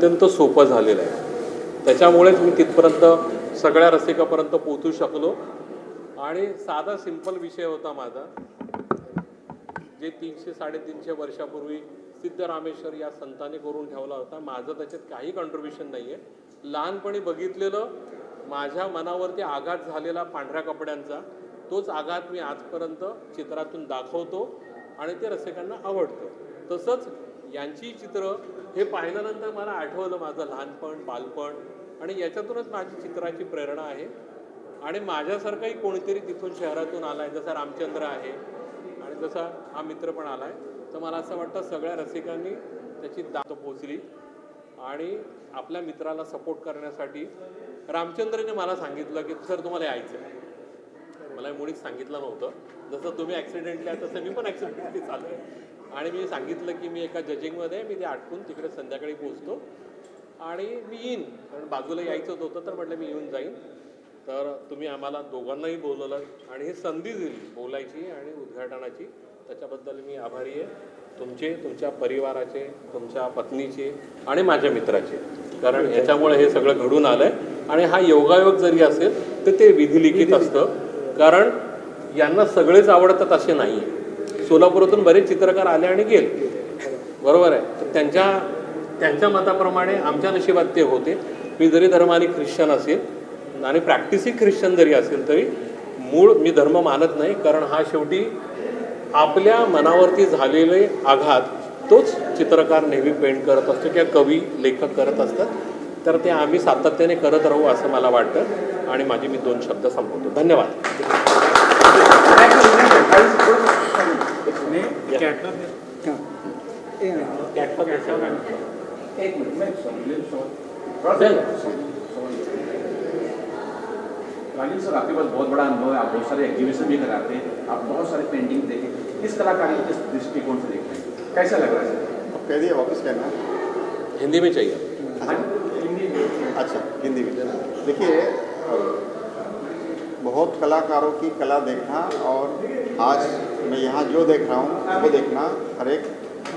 अत्यंत सोपं झालेलं आहे. त्याच्यामुळेच मी तिथपर्यंत सगळ्या रसिकापर्यंत पोहोचू शकलो. आणि साधा सिंपल विषय होता माझा, जे 300-350 वर्षापूर्वी सिद्धरामेश्वर या संतांनी करून ठेवला होता. माझं त्याच्यात काही कॉन्ट्रीब्युशन नाही आहे. लहानपणी बघितलेलं माझ्या मनावरती आघात झालेला पांढऱ्या कपड्यांचा तोच आघात मी आजपर्यंत चित्रातून दाखवतो आणि ते रसिकांना आवडतं. तसंच यांची चित्र हे पाहिल्यानंतर मला आठवलं माझं लहानपण, बालपण, आणि याच्यातूनच माझी चित्राची प्रेरणा आहे. आणि माझ्यासारखाही कोणीतरी तिथून शहरातून आला आहे, जसा रामचंद्र आहे आणि जसा हा मित्र पण आला आहे, तर मला असं वाटतं सगळ्या रसिकांनी त्याची दाद पोचली. आणि आपल्या मित्राला सपोर्ट करण्यासाठी रामचंद्रने मला सांगितलं की सर तुम्हाला यायचं आहे. मला मुळीच सांगितलं नव्हतं. जसं तुम्ही ॲक्सिडेंटली आहे तसं मी पण ॲक्सिडेंटली चालू आहे. आणि मी सांगितलं की मी एका जजिंगमध्ये मी ते आटपून तिकडे संध्याकाळी पोचतो आणि मी येईन, कारण बाजूला यायचंच होतं. तर म्हटलं मी येऊन जाईन. तर तुम्ही आम्हाला दोघांनाही बोलवलं आणि ही संधी दिली बोलायची आणि उद्घाटनाची. त्याच्याबद्दल मी आभारी आहे तुमचे, तुमच्या परिवाराचे, तुमच्या पत्नीचे आणि माझ्या मित्राचे. कारण याच्यामुळे हे सगळं घडून आलं आहे. आणि हा योगायोग जरी असेल तर ते विधिलिखित असतं, कारण यांना सगळेच आवडतात असे नाही आहे. सोलापुरातून बरेच चित्रकार आले आणि गेले, बरोबर आहे. तर त्यांच्या मताप्रमाणे आमच्या नशिबात ते होते. मी जरी धर्माने ख्रिश्चन असेल आणि प्रॅक्टिसही ख्रिश्चन जरी असेल तरी मूळ मी धर्म मानत नाही, कारण हा शेवटी आपल्या मनावरती झालेले आघात तोच चित्रकार नेहमी पेंट करत असतो किंवा कवी लेखक करत असतात. तर ते आम्ही सातत्याने करत राहू असं मला वाटतं. आणि माझी मी 2 शब्द संपवतो. धन्यवाद. राजीव सर, आपके पास बहुत बड़ा अनुभव है, आप बहुत सारे एग्जीबिशन भी कराते हैं, आप बहुत सारे पेंटिंग देखे, किस कलाकारी किस दृष्टिकोण से देखते हैं, कैसा लग रहा है सर? कह दिए वापस कहना। हिंदी में चाहिए? हिंदी में। अच्छा, हिंदी में। देखिए, बहुत कलाकारों की कला देखना और आज मैं यहाँ जो देख रहा हूँ वो देखना, हर एक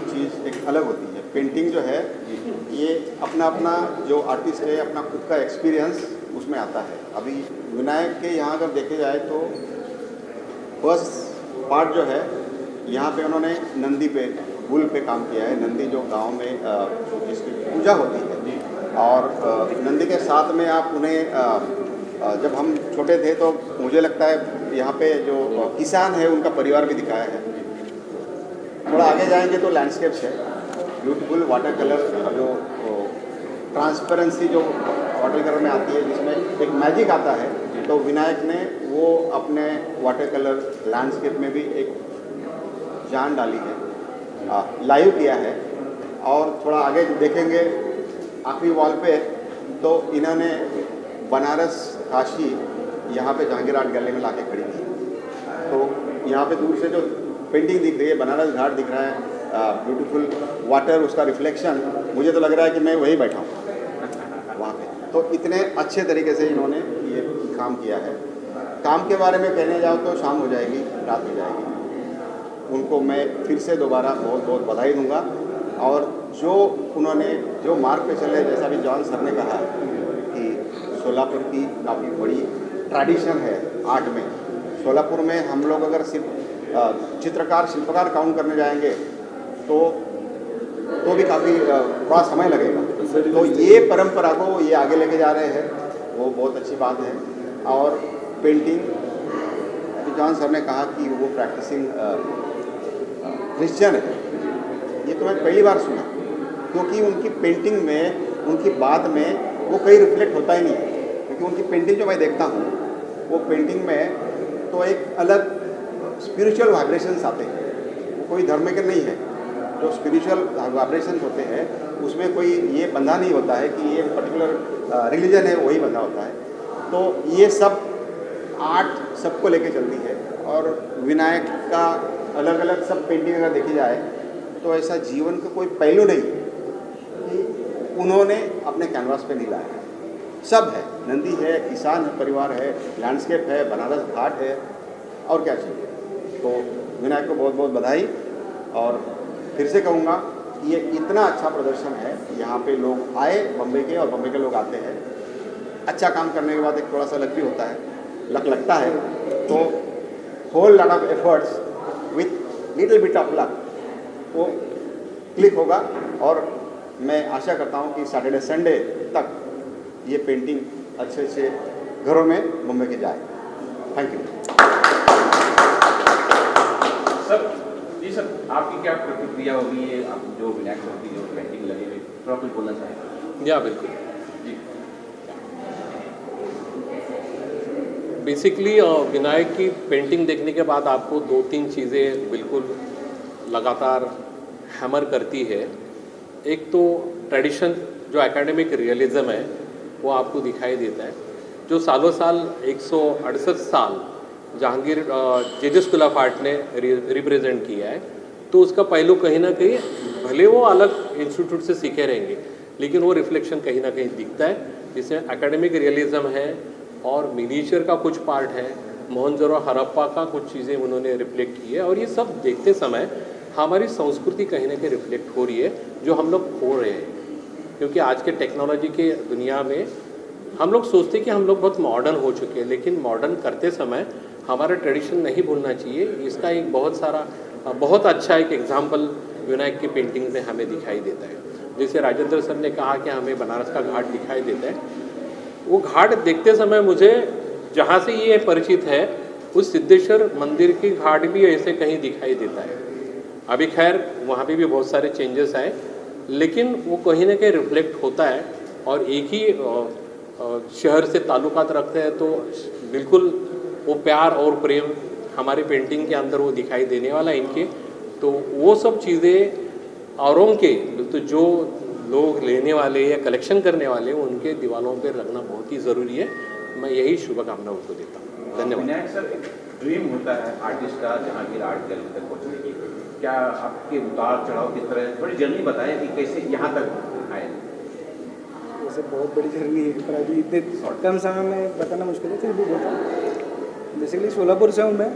चीज़ एक अलग होती है। पेंटिंग जो है ये अपना अपना जो आर्टिस्ट है अपना खुद का एक्सपीरियंस उसमें आता है। अभी विनायक के यहाँ अगर देखे जाए तो फर्स्ट पार्ट जो है यहाँ पे उन्होंने नंदी पे, बुल पे काम किया है। नंदी जो गांव में जिसकी पूजा होती है, और नंदी के साथ में आप उन्हें जब हम छोटे थे तो मुझे लगता है यहाँ पे जो किसान है उनका परिवार भी दिखाया है। थोड़ा आगे जाएंगे तो लैंडस्केप्स है, ब्यूटीफुल वाटर कलर, जो ट्रांसपेरेंसी जो वाटर कलर में आती है जिसमें एक मैजिक आता है, तो विनायक ने वो अपने वाटर कलर लैंडस्केप में भी एक जान डाली है, लाइव किया है। और थोड़ा आगे देखेंगे आखिरी वॉल पे तो इन्होंने बनारस, काशी यहाँ पे जहांगीर आर्ट गैलरी में लाके खड़ी की। तो यहाँ पे दूर से जो पेंटिंग दिख रही है, बनारस घाट दिख रहा है, ब्यूटीफुल वाटर, उसका रिफ्लेक्शन, मुझे तो लग रहा है कि मैं वहीं बैठा हूँ वहाँ पे। तो इतने अच्छे तरीके से इन्होंने ये काम किया है। काम के बारे में कहने जाओ तो शाम हो जाएगी, रात हो जाएगी। उनको मैं फिर से दोबारा बहुत बहुत बधाई दूंगा। और जो उन्होंने जो मार्ग पे चले, जैसा भी जॉन सर ने कहा कि सोलापुर की काफ़ी बड़ी ट्रेडिशन है आर्ट में। सोलापुर में हम लोग अगर सिर्फ चित्रकार शिल्पकार काउंट करने जाएंगे तो भी काफ़ी थोड़ा समय लगेगा। तो ये परंपरा को ये आगे लेके जा रहे हैं, वो बहुत अच्छी बात है। और पेंटिंग, जॉन सर ने कहा कि वो प्रैक्टिसिंग क्रिश्चियन है, ये तो मैं पहली बार सुना, क्योंकि उनकी पेंटिंग में, उनकी बात में वो कहीं रिफ्लेक्ट होता ही नहीं है। क्योंकि उनकी पेंटिंग जो मैं देखता हूँ, वो पेंटिंग में तो एक अलग स्पिरिचुअल वाइब्रेशंस आते हैं। वो कोई धर्म के नहीं है, जो स्पिरिचुअल वाइब्रेशंस होते हैं उसमें कोई ये बंधा नहीं होता है कि ये पर्टिकुलर रिलीजन है वही बंधा होता है। तो ये सब आर्ट सबको लेके चलती है। और विनायक का अलग अलग सब पेंटिंग अगर देखी जाए तो ऐसा जीवन का कोई पहलू नहीं कि उन्होंने अपने कैनवास पे नहीं लाया। सब है, नंदी है, किसान है, परिवार है, लैंडस्केप है, बनारस घाट है, और क्या चाहिए। तो विनायक को बहुत बहुत बधाई। और फिर से कहूँगा ये इतना अच्छा प्रदर्शन है, यहाँ पे लोग आए बम्बई के और बम्बई के लोग आते हैं, अच्छा काम करने के बाद एक थोड़ा सा लक भी होता है, लक लगता है, तो whole lot of efforts with little bit of luck वो क्लिक होगा। और मैं आशा करता हूँ कि सैटरडे संडे तक ये पेंटिंग अच्छे अच्छे घरों में मुंबई के जाए। Thank you sir. जी सर, आपकी क्या प्रतिक्रिया होगी ये आप जो विनायक मूर्ति जो पेंटिंग लगी हुई, थोड़ा कुछ बोलना चाहेंगे? या बिल्कुल, जी बेसिकली विनायक की पेंटिंग देखने के बाद आपको 2-3 चीज़ें बिल्कुल लगातार हैमर करती है। एक तो ट्रेडिशन जो एकेडमिक रियलिज्म है वो आपको दिखाई देता है, जो सालों साल 168 साल जहांगीर जे स्कूल ऑफ आर्ट ने रिप्रेजेंट किया है, तो उसका पहलू कहीं ना कहीं भले वो अलग इंस्टीट्यूट से सीखे रहेंगे लेकिन वो रिफ्लेक्शन कहीं ना कहीं दिखता है, जिसमें एकेडमिक रियलिज्म है और मिनीचर का कुछ पार्ट है, मोहनजोदड़ो हड़प्पा का कुछ चीज़ें उन्होंने रिफ्लेक्ट की है। और ये सब देखते समय हमारी संस्कृति कहीं ना कहीं रिफ्लेक्ट हो रही है जो हम लोग खो रहे हैं, क्योंकि आज के टेक्नोलॉजी के दुनिया में हम लोग सोचते हैं कि हम लोग बहुत मॉडर्न हो चुके हैं, लेकिन मॉडर्न करते समय हमारा ट्रेडिशन नहीं भूलना चाहिए। इसका एक बहुत अच्छा एक एग्जाम्पल विनायक की पेंटिंग में हमें दिखाई देता है। जैसे राजेंद्र सर ने कहा कि हमें बनारस का घाट दिखाई देता है, वो घाट देखते समय मुझे जहाँ से ये परिचित है उस सिद्धेश्वर मंदिर की घाट भी ऐसे कहीं दिखाई देता है। अभी खैर वहाँ पे भी बहुत सारे चेंजेस आए, लेकिन वो कहीं ना कहीं रिफ्लेक्ट होता है। और एक ही शहर से ताल्लुकात रखते हैं तो बिल्कुल वो प्यार और प्रेम हमारे पेंटिंग के अंदर वो दिखाई देने वाला है इनके। तो वो सब चीज़ें औरों के तो जो लोग लेने वाले या कलेक्शन करने वाले उनके दीवारों पर रखना बहुत ही ज़रूरी है। मैं यही शुभकामना उनको देता हूँ। धन्यवाद। विनायक सर, एक ड्रीम होता है आर्टिस्ट का जहांगीर आर्ट गैलरी तक पहुँचने की, क्या आपके उतार चढ़ाव किस तरह, थोड़ी जर्नी बताएं कि कैसे यहाँ तक आए? वैसे बहुत बड़ी जर्नी है पर अभी इतने कम समय में बताना मुश्किल है, फिर भी बताऊँ। बेसिकली सोलापुर से हूँ मैं,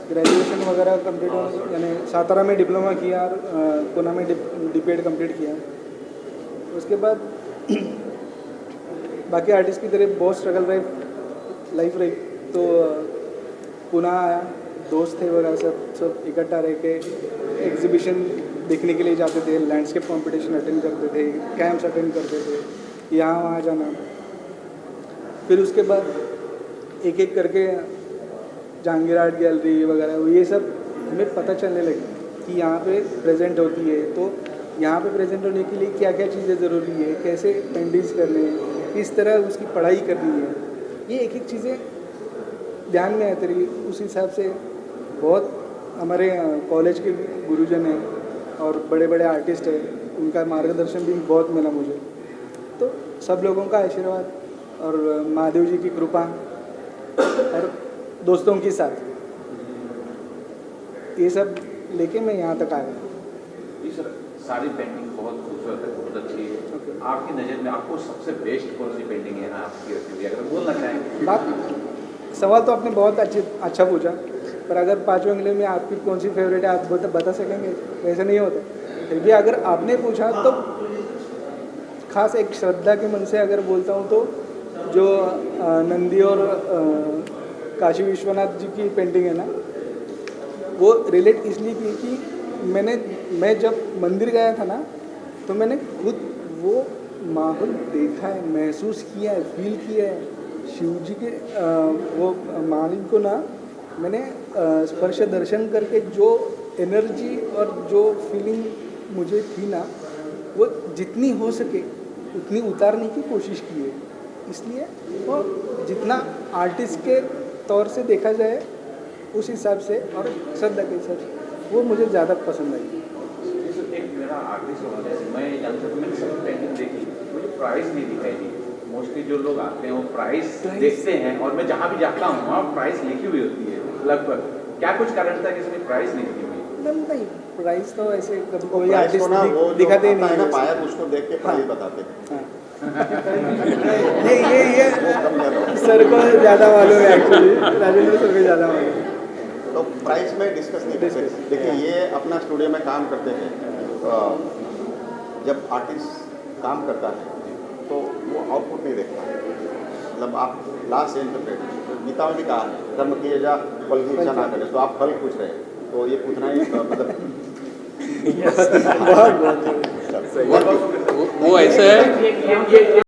ग्रेजुएशन वगैरह कंप्लीट हो, यानी सातारा में डिप्लोमा किया और पुणे में डीपीएड कंप्लीट किया। उसके बाद बाकी आर्टिस्ट की तरह बहुत स्ट्रगल लाइफ रही, तो पुणे आया, दोस्त थे वगैरह सब इकट्ठा रह के एग्जीबिशन देखने के लिए जाते थे, लैंडस्केप कंपटीशन अटेंड करते थे, कैंप्स अटेंड करते थे, यहाँ वहाँ जाना। फिर उसके बाद एक एक करके जहांगीर आर्ट गैलरी वगैरह ये सब हमें पता चलने लगी कि यहाँ पे प्रेजेंट होती है, तो यहाँ पे प्रेजेंट होने के लिए क्या क्या चीज़ें ज़रूरी है, कैसे पेंटिंग्स करने हैं, किस तरह उसकी पढ़ाई करनी है, ये एक एक चीज़ें ध्यान में आती रही। उस हिसाब से बहुत हमारे कॉलेज के गुरुजन हैं और बड़े बड़े आर्टिस्ट हैं, उनका मार्गदर्शन भी बहुत मिला मुझे। तो सब लोगों का आशीर्वाद और महादेव जी की कृपा और दोस्तों के साथ ये सब लेके मैं यहाँ तक आया। जी सर, सारी पेंटिंग बहुत खूबसूरत है, बहुत अच्छी है। आपकी नज़र में आपको सबसे बेस्ट कौन सी पेंटिंग है आपकी रखी हुई, अगर बोलना चाहें? बात सवाल तो आपने बहुत अच्छा पूछा, पर अगर 5 अगले में आपकी कौन सी फेवरेट है आप बता सकेंगे? वैसे नहीं होता। फिर भी अगर आपने पूछा तो खास एक श्रद्धा के मन से अगर बोलता हूँ तो जो नंदी और काशी विश्वनाथ जी की पेंटिंग है ना, वो रिलेट इसलिए की कि मैं जब मंदिर गया था ना, तो मैंने खुद वो माहौल देखा है, महसूस किया है, फील किया है। शिव जी के वो मालिक को ना मैंने स्पर्श दर्शन करके जो एनर्जी और जो फीलिंग मुझे थी ना, वो जितनी हो सके उतनी उतारने की कोशिश की है। इसलिए वो जितना आर्टिस्ट के तौर से देखा जाए उस हिसाब से और श्रद्धा के हिसाब से वो मुझे ज़्यादा पसंद आई। एक मेरा आर्टिस्ट होने से मैं जानता हूँ, मैंने सभी पेंटिंग देखी, मुझे प्राइस नहीं दिखाई दी। मोस्टली जो लोग आते हैं वो प्राइस देखते हैं, और मैं जहाँ भी जाता हूँ वहाँ प्राइस लिखी हुई होती है लगभग। क्या कुछ कारण था कि इसमें प्राइस नहीं लिखी हुई? नहीं, प्राइस तो ऐसे कभी कोई प्राइस आर्टिस्ट को ना वो दिखाते ही आता है ना नहीं। पायल, उसको देख के प्राइस बताते हैं। ये सर को ज़्यादा मालूम है, एक्चुअली राजेंद्र सर को ज़्यादा मालूम है। तो प्राइस में डिस्कस नहीं करते। देखिए ये अपना स्टूडियो में काम करते हैं, जब आर्टिस्ट काम करता है तो वो आउटपुट नहीं देखता, मतलब आप लास्ट इंटरप्रेट, गीता में भी कहा है कर्म किए जा फल की इच्छा ना करे, तो आप फल पूछ रहे हैं, तो ये पूछना ही मतलब बहुत बहुत वो ऐसे है ये